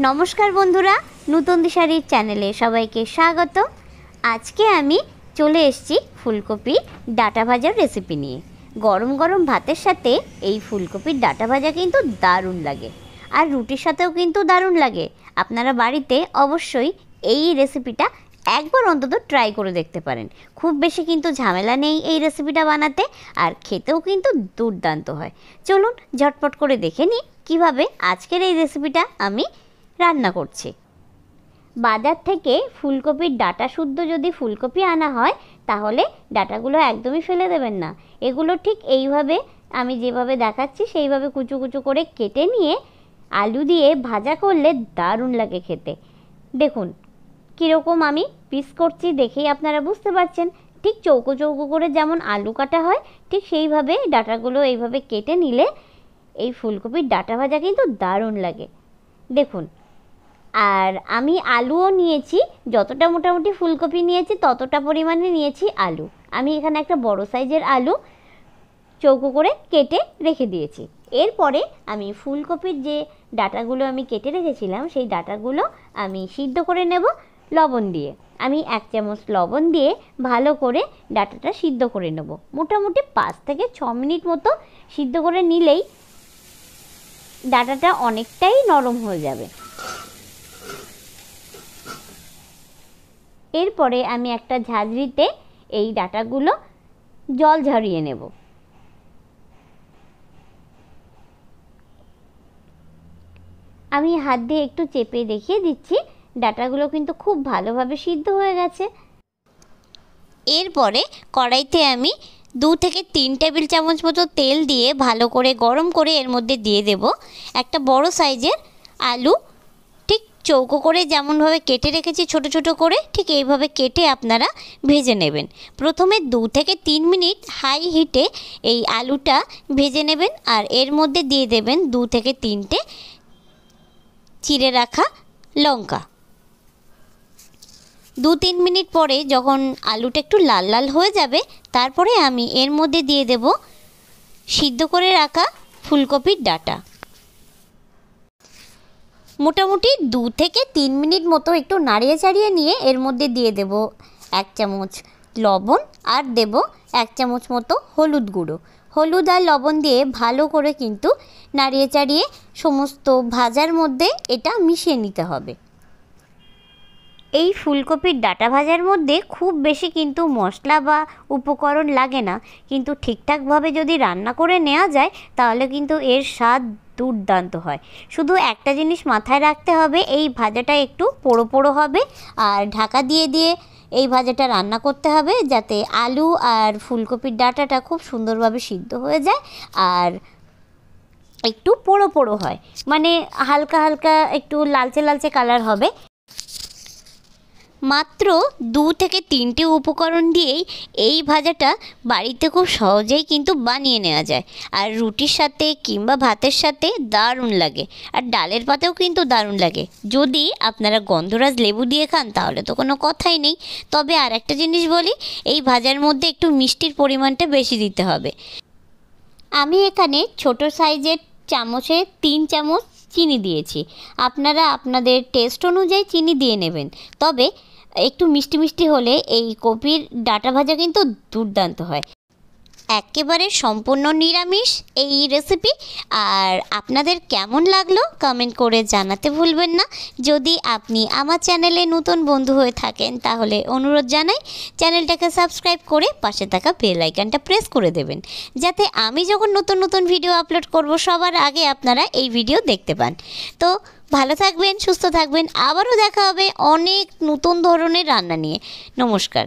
नमस्कार बंधुरा नूतन दिशारी चैनेले सबाइके स्वागत। आज के आमी चले एसेछि फुलकपिर डाटा भाजार रेसिपि निये। गरम गरम भातेर साथे एई फुलकपिर डाटा भाजा किन्तु दारुण लागे और रुटिर साथेও किन्तु दारुण लागे। आपनारा बाड़ीते अवश्यई एई रेसिपिटा एकबार अंतत ट्राई करे देखते पारेन। खूब बेशी किन्तु झामेला नेই এই রেসিপিটা বানাতে আর খেতেও কিন্তু দুর্দান্ত হয়। চলুন ঝটপট করে দেখে নিই কিভাবে আজকের এই রেসিপিটা আমি রান্না করছি। বাজার থেকে ফুলকপির ডাটা শুদ্ধ যদি ফুলকপি আনা হয় তাহলে ডাটাগুলো একদমই ফেলে দেবেন না। এগুলো ঠিক এইভাবে আমি যেভাবে দেখাচ্ছি সেইভাবে কুচু কুচু করে কেটে নিয়ে আলু দিয়ে ভাজা করলে দারুণ লাগে খেতে। দেখুন কীরকম আমি পিস করছি দেখেই আপনারা বুঝতে পারছেন। ঠিক চৌকো চৌকো করে যেমন আলু কাটা হয় ঠিক সেইভাবে ডাটাগুলো এইভাবে কেটে নিলে এই ফুলকপির ডাটা ভাজা কিন্তু দারুণ লাগে। দেখুন আর আমি আলুও নিয়েছি, যতটা মোটামুটি ফুলকপি নিয়েছি ততটা পরিমাণে নিয়েছি আলু। আমি এখানে একটা বড় সাইজের আলু চৌকো করে কেটে রেখে দিয়েছি। এরপরে আমি ফুলকপির যে ডাটাগুলো আমি কেটে রেখেছিলাম সেই ডাটাগুলো আমি সিদ্ধ করে নেব লবণ দিয়ে। আমি 1 চামচ লবণ দিয়ে ভালো করে ডাটাটা সিদ্ধ করে নেব। মোটামুটি 5 থেকে 6 মিনিট মতো সিদ্ধ করে নিলেই ডাটাটা অনেকটাই নরম হয়ে যাবে। এরপরে আমি একটা ঝাঁঝরিতে এই ডাটাগুলো জল ঝরিয়ে নেব। আমি হাত দিয়ে একটু চেপে দেখিয়ে দিচ্ছি ডাটাগুলো কিন্তু খুব ভালোভাবে সিদ্ধ হয়ে গেছে। এরপরে কড়াইতে আমি 2 থেকে 3 টেবিল চামচ মতো তেল দিয়ে ভালো করে গরম করে এর মধ্যে দিয়ে দেব একটা বড় সাইজের আলু। ঠিক চৌকো করে যেমনভাবে কেটে রেখেছি ছোট ছোট করে ঠিক এইভাবে কেটে আপনারা ভেজে নেবেন। প্রথমে 2 থেকে 3 মিনিট হাই হিটে এই আলুটা ভেজে নেবেন আর এর মধ্যে দিয়ে দেবেন 2 থেকে 3টে চিড়ে রাখা লঙ্কা। 2-3 মিনিট পরে যখন আলুটা একটু লাল লাল হয়ে যাবে তারপরে আমি এর মধ্যে দিয়ে দেব সিদ্ধ করে রাখা ফুলকপির ডাটা। মোটামুটি 2 থেকে 3 মিনিট মতো একটু নাড়িয়ে চাড়িয়ে নিয়ে এর মধ্যে দিয়ে দেব 1 চামচ লবণ আর দেব 1 চামচ মতো হলুদ গুঁড়ো। হলুদ আর লবণ দিয়ে ভালো করে কিন্তু নাড়িয়ে চাড়িয়ে সমস্ত ভাজার মধ্যে এটা মিশিয়ে নিতে হবে। এই ফুলকপির ডাটা ভাজার মধ্যে খুব বেশি কিন্তু মশলা বা উপকরণ লাগে না, কিন্তু ঠিকঠাকভাবে যদি রান্না করে নেওয়া যায় তাহলে কিন্তু এর স্বাদ দুর্দান্ত হয়। শুধু একটা জিনিস মাথায় রাখতে হবে, এই ভাজাটা একটু পোড়ো পোড়ো হবে আর ঢাকা দিয়ে দিয়ে এই ভাজাটা রান্না করতে হবে যাতে আলু আর ফুলকপির ডাটাটা খুব সুন্দরভাবে সিদ্ধ হয়ে যায় আর একটু পোড়ো পোড়ো হয়, মানে হালকা হালকা একটু লালচে লালচে কালার হবে। মাত্র 2 থেকে 3টে উপকরণ দিয়েই এই ভাজাটা বাড়িতে খুব সহজেই কিন্তু বানিয়ে নেওয়া যায় আর রুটির সাথে কিংবা ভাতের সাথে দারুণ লাগে আর ডালের পাতেও কিন্তু দারুণ লাগে। যদি আপনারা গন্ধরাজ লেবু দিয়ে খান তাহলে তো কোনো কথাই নেই। তবে আর একটা জিনিস বলি, এই ভাজার মধ্যে একটু মিষ্টির পরিমাণটা বেশি দিতে হবে। আমি এখানে ছোট সাইজের চামচে 3 চামচ চিনি দিয়েছি। আপনারা আপনাদের টেস্ট অনুযায়ী চিনি দিয়ে নেবেন। তবে একটু মিষ্টি মিষ্টি হলে এই কপির ডাটা ভাজা কিন্তু দুর্দান্ত হয়। একেবারে সম্পূর্ণ নিরামিষ এই রেসিপি। আর আপনাদের কেমন লাগলো কমেন্ট করে জানাতে ভুলবেন না। যদি আপনি আমার চ্যানেলে নতুন বন্ধু হয়ে থাকেন তাহলে অনুরোধ জানাই চ্যানেলটাকে সাবস্ক্রাইব করে পাশে থাকা বেল আইকনটা প্রেস করে দেবেন যাতে আমি যখন নতুন নতুন ভিডিও আপলোড করব সবার আগে আপনারা এই ভিডিও দেখতে পান। তো ভালো থাকবেন, সুস্থ থাকবেন, আবারও দেখা হবে অনেক নতুন ধরনের রান্না নিয়ে। নমস্কার।